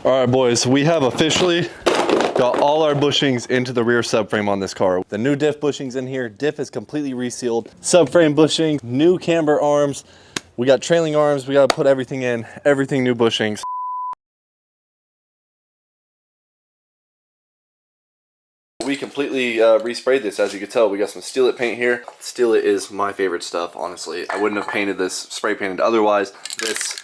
All right, boys, we have officially got all our bushings into the rear subframe on this car. The new diff bushings in here. Diff is completely resealed. Subframe bushings, new camber arms. We got trailing arms. We got to put everything in. Everything new bushings. We completely resprayed this. As you can tell, we got some Steel It paint here. Steel It is my favorite stuff, honestly. I wouldn't have painted this, spray painted otherwise. This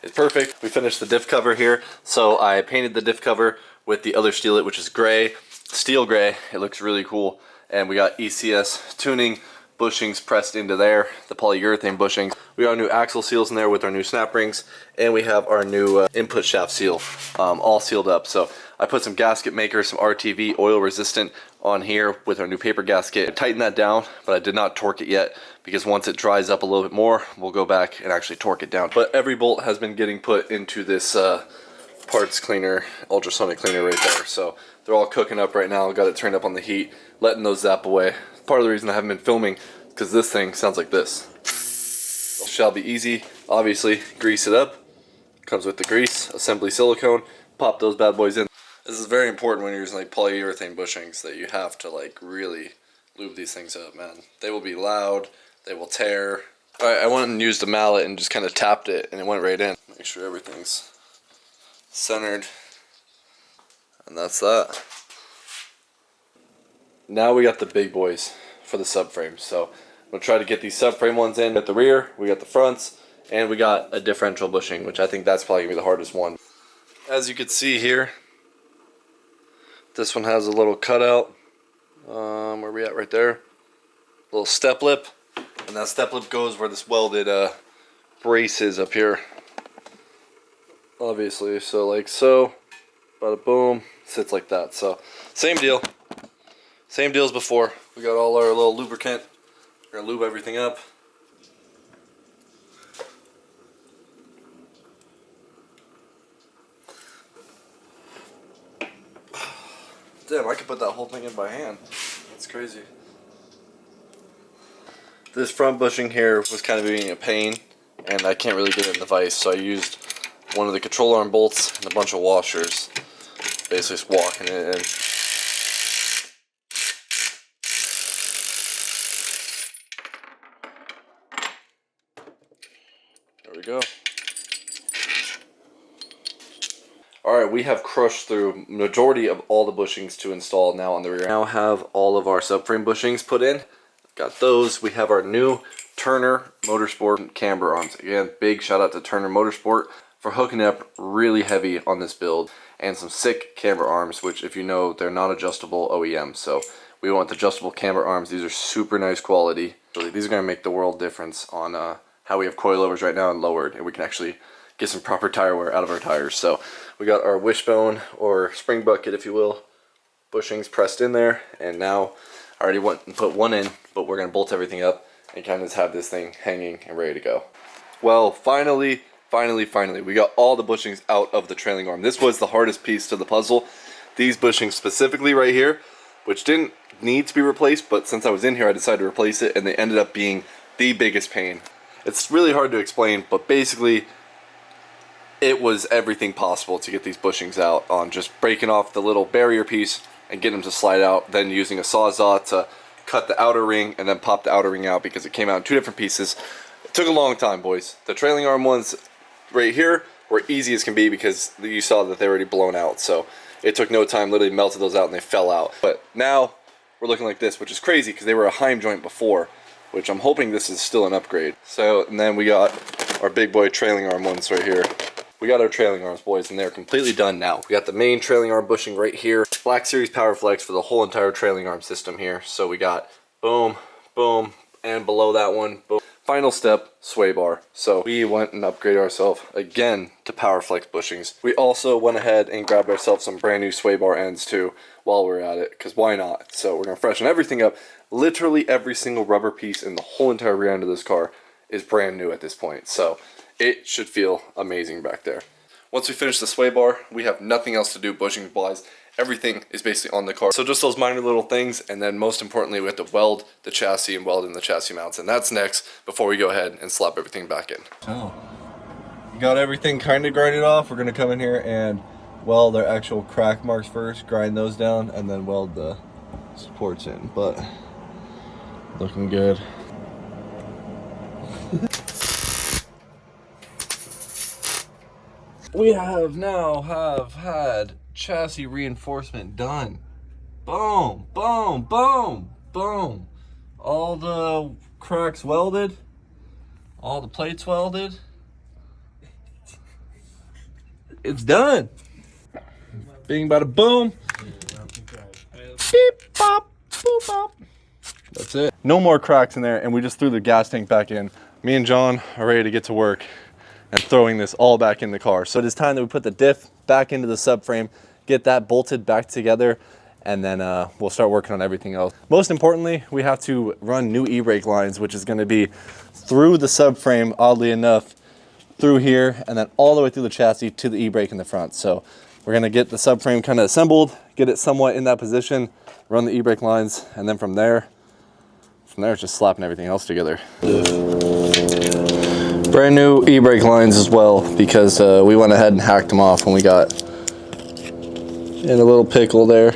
is perfect. We finished the diff cover here. So I painted the diff cover with the other Steel It, which is gray, steel gray. It looks really cool. And we got ECS tuning bushings pressed into there, the polyurethane bushings. We got our new axle seals in there with our new snap rings, and we have our new input shaft seal all sealed up. So I put some gasket makers, some RTV oil resistant on here with our new paper gasket. I tightened that down, but I did not torque it yet because once it dries up a little bit more, we'll go back and actually torque it down. But every bolt has been getting put into this parts cleaner, ultrasonic cleaner right there. So they're all cooking up right now. Got it turned up on the heat, letting those zap away. Part of the reason I haven't been filming is because this thing sounds like this. It shall be easy. Obviously, grease it up. Comes with the grease, assembly silicone. Pop those bad boys in. This is very important when you're using like polyurethane bushings, that you have to like really lube these things up, man. They will be loud, they will tear. Alright, I went and used a mallet and just kind of tapped it and it went right in. Make sure everything's centered. And that's that. Now we got the big boys for the subframe. So I'm going to try to get these subframe ones in at the rear. We got the fronts and we got a differential bushing, which I think that's probably going to be the hardest one. As you can see here, this one has a little cutout. Where we at right there? Little step lip. And that step lip goes where this welded brace is up here. Obviously, so like so. Bada boom. Sits like that. So same deal. Same deal as before. We got all our little lubricant. We're gonna lube everything up. Damn, I could put that whole thing in by hand. That's crazy. This front bushing here was kind of being a pain, and I can't really get it in the vise, so I used one of the control arm bolts and a bunch of washers. Basically just walking it in. There we go. Alright, we have crushed through majority of all the bushings to install now on the rear. Now have all of our subframe bushings put in. Got those. We have our new Turner Motorsport camber arms. Again, big shout out to Turner Motorsport for hooking up really heavy on this build. And some sick camber arms, which if you know, they're not adjustable OEM. So we want adjustable camber arms. These are super nice quality. Really, these are going to make the world difference on how we have coilovers right now and lowered. And we can actually get some proper tire wear out of our tires. So we got our wishbone or spring bucket, if you will, bushings pressed in there. And now I already went and put one in, but we're going to bolt everything up and kind of just have this thing hanging and ready to go. Well, finally, we got all the bushings out of the trailing arm. This was the hardest piece to the puzzle. These bushings specifically right here, which didn't need to be replaced, but since I was in here, I decided to replace it, and they ended up being the biggest pain. It's really hard to explain, but basically, it was everything possible to get these bushings out on just breaking off the little barrier piece and getting them to slide out, then using a sawzall to cut the outer ring and then pop the outer ring out because it came out in two different pieces. It took a long time, boys. The trailing arm ones right here were easy as can be because you saw that they were already blown out, so it took no time. Literally melted those out and they fell out. But now we're looking like this, which is crazy because they were a Heim joint before, which I'm hoping this is still an upgrade. So, and then we got our big boy trailing arm ones right here. We got our trailing arms, boys, and they're completely done now. We got the main trailing arm bushing right here. Black Series Power Flex for the whole entire trailing arm system here. So we got boom, boom, and below that one, boom. Final step, sway bar. So we went and upgraded ourselves again to Power Flex bushings. We also went ahead and grabbed ourselves some brand new sway bar ends too while we're at it, because why not? So we're gonna freshen everything up. Literally every single rubber piece in the whole entire rear end of this car is brand new at this point. So it should feel amazing back there. Once we finish the sway bar, we have nothing else to do bushing wise. Everything is basically on the car. So just those minor little things, and then most importantly, we have to weld the chassis and weld in the chassis mounts, and that's next before we go ahead and slap everything back in. Oh, you got everything kind of grinded off. We're gonna come in here and weld our actual crack marks first, grind those down, and then weld the supports in. But looking good. We have had chassis reinforcement done. Boom, boom, boom, boom. All the cracks welded, all the plates welded. It's done. Bing, bada, boom. Beep, bop, boop, bop. That's it. No more cracks in there, and we just threw the gas tank back in. Me and John are ready to get to work and throwing this all back in the car. So it is time that we put the diff back into the subframe, get that bolted back together, and then we'll start working on everything else. Most importantly, we have to run new e-brake lines, which is gonna be through the subframe, oddly enough, through here, and then all the way through the chassis to the e-brake in the front. So we're gonna get the subframe kind of assembled, get it somewhat in that position, run the e-brake lines, and then from there it's just slapping everything else together. Brand new e-brake lines as well, because we went ahead and hacked them off when we got in a little pickle there.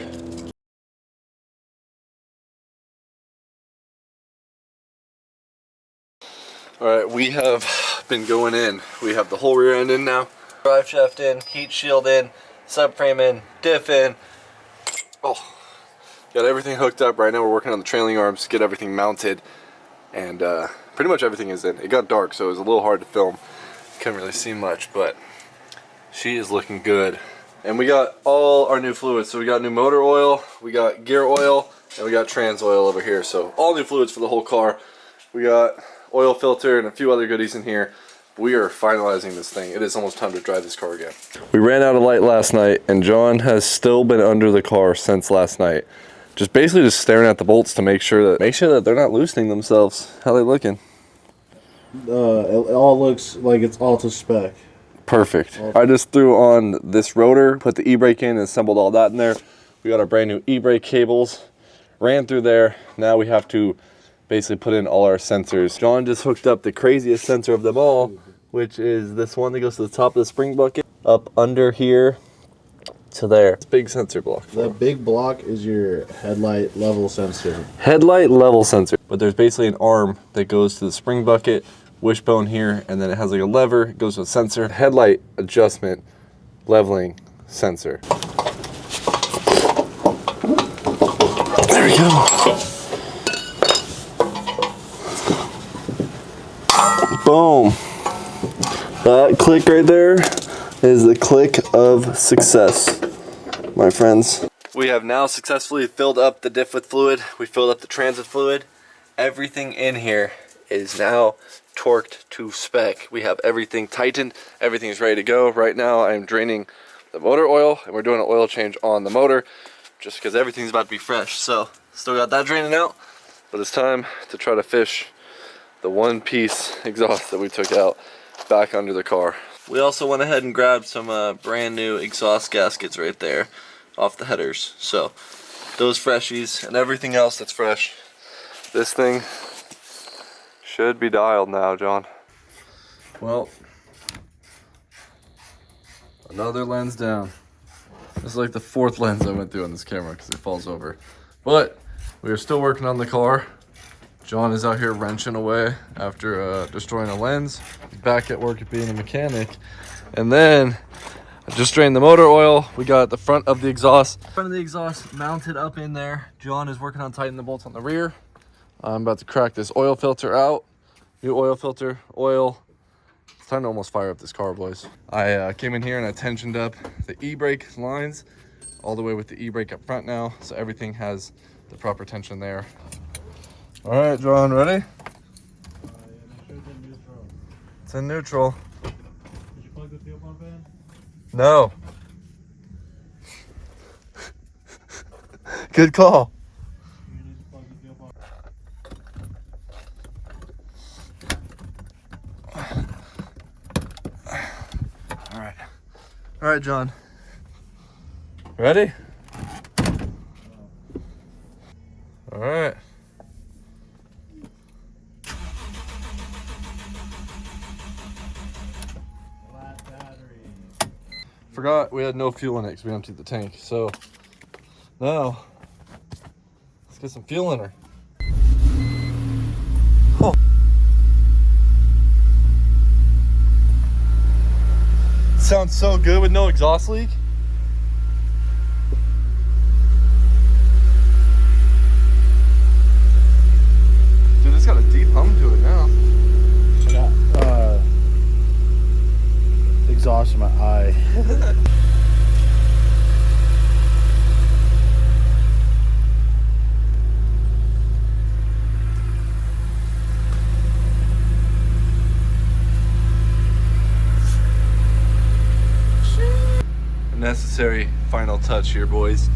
All right, we have been going in. We have the whole rear end in now. Drive shaft in, heat shield in, subframe in, diff in. Oh, got everything hooked up. Right now we're working on the trailing arms, get everything mounted, and pretty much everything is in. It got dark, so it was a little hard to film. Couldn't really see much, but she is looking good. And we got all our new fluids. So we got new motor oil, we got gear oil, and we got trans oil over here. So all new fluids for the whole car. We got oil filter and a few other goodies in here. We are finalizing this thing. It is almost time to drive this car again. We ran out of light last night, and John has still been under the car since last night. Just basically just staring at the bolts to make sure that they're not loosening themselves. How they looking? It all looks like it's all to spec. Perfect. I just threw on this rotor, put the e-brake in, and assembled all that in there. We got our brand new e-brake cables, ran through there. Now we have to basically put in all our sensors. John just hooked up the craziest sensor of them all, which is this one that goes to the top of the spring bucket, up under here to there. It's a big sensor block. That big block is your headlight level sensor. Headlight level sensor. But there's basically an arm that goes to the spring bucket, wishbone here, and then it has like a lever, it goes to a sensor. Headlight adjustment leveling sensor. There we go. Boom. That click right there is the click of success, my friends. We have now successfully filled up the diff with fluid. We filled up the trans with fluid. Everything in here is now torqued to spec. We have everything tightened. Everything is ready to go. Right now I'm draining the motor oil, and we're doing an oil change on the motor just because everything's about to be fresh. So still got that draining out, but it's time to try to fish the one piece exhaust that we took out back under the car. We also went ahead and grabbed some brand new exhaust gaskets right there off the headers. So those freshies and everything else that's fresh. This thing should be dialed now, John. Well, another lens down. This is like the fourth lens I went through on this camera because it falls over. But we are still working on the car. John is out here wrenching away after destroying a lens. He's back at work at being a mechanic. And then I just drained the motor oil. We got the front of the exhaust. Front of the exhaust mounted up in there. John is working on tightening the bolts on the rear. I'm about to crack this oil filter out. New oil filter, oil. It's time to almost fire up this car, boys. I came in here and I tensioned up the e-brake lines all the way with the e-brake up front now. So everything has the proper tension there. All right, John, ready? Yeah, make sure it's in neutral. It's in neutral. Did you plug the fuel pump in? No. Good call. You need to plug the fuel pump. All right, John. Ready? All right. forgot we had no fuel in it because we emptied the tank. So now let's get some fuel in her. Oh. Sounds so good with no exhaust leak. Dude, it's got a deep hum to it now. I got exhaust in my eye. Necessary final touch here, boys.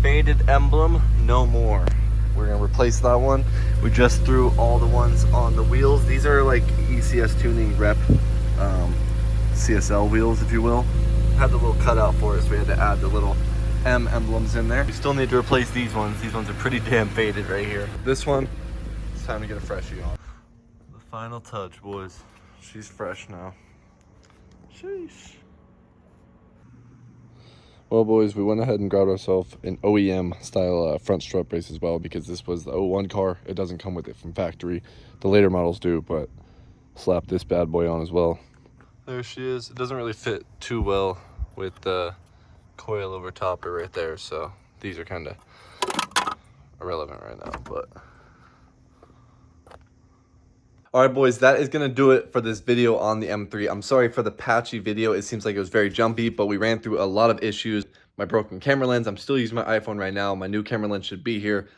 Faded emblem, no more. We're gonna replace that one. We just threw all the ones on the wheels. These are like ECS tuning rep CSL wheels, if you will. Had the little cutout for us. We had to add the little M emblems in there. We still need to replace these ones. These ones are pretty damn faded right here. This one, it's time to get a freshie on. The final touch, boys. She's fresh now. Sheesh. Well, boys, we went ahead and grabbed ourselves an OEM style front strut brace as well, because this was the 01 car. It doesn't come with it from factory. The later models do, but slap this bad boy on as well. There she is. It doesn't really fit too well with the coil over topper right there, so these are kind of irrelevant right now, but... All right, boys, that is going to do it for this video on the M3. I'm sorry for the patchy video. It seems like it was very jumpy, but we ran through a lot of issues. My broken camera lens. I'm still using my iPhone right now. My new camera lens should be here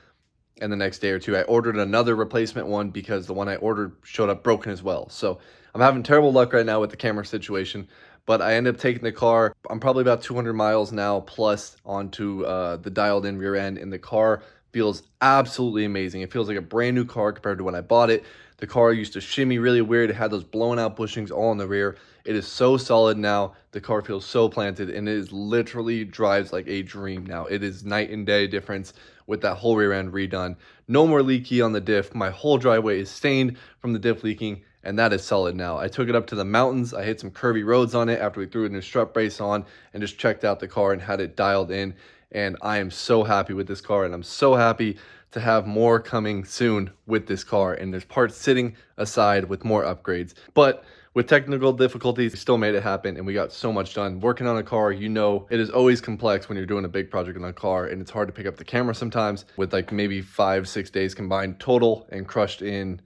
in the next day or two. I ordered another replacement one because the one I ordered showed up broken as well. So I'm having terrible luck right now with the camera situation, but I ended up taking the car. I'm probably about 200 miles now plus onto the dialed in rear end, and the car feels absolutely amazing. It feels like a brand new car compared to when I bought it. The car used to shimmy really weird. It had those blown out bushings all in the rear. It is so solid now. The car feels so planted, and it is literally drives like a dream now. It is night and day difference with that whole rear end redone. No more leaky on the diff. My whole driveway is stained from the diff leaking, and that is solid now. I took it up to the mountains. I hit some curvy roads on it after we threw a new strut brace on and just checked out the car and had it dialed in. And I am so happy with this car, and I'm so happy to have more coming soon with this car. And there's parts sitting aside with more upgrades. But with technical difficulties, we still made it happen, and we got so much done. Working on a car, you know, it is always complex when you're doing a big project on a car, and it's hard to pick up the camera sometimes with like maybe 5-6 days combined total and crushed in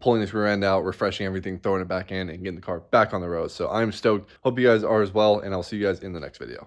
pulling this rear end out, refreshing everything, throwing it back in, and getting the car back on the road. So I'm stoked. Hope you guys are as well, and I'll see you guys in the next video.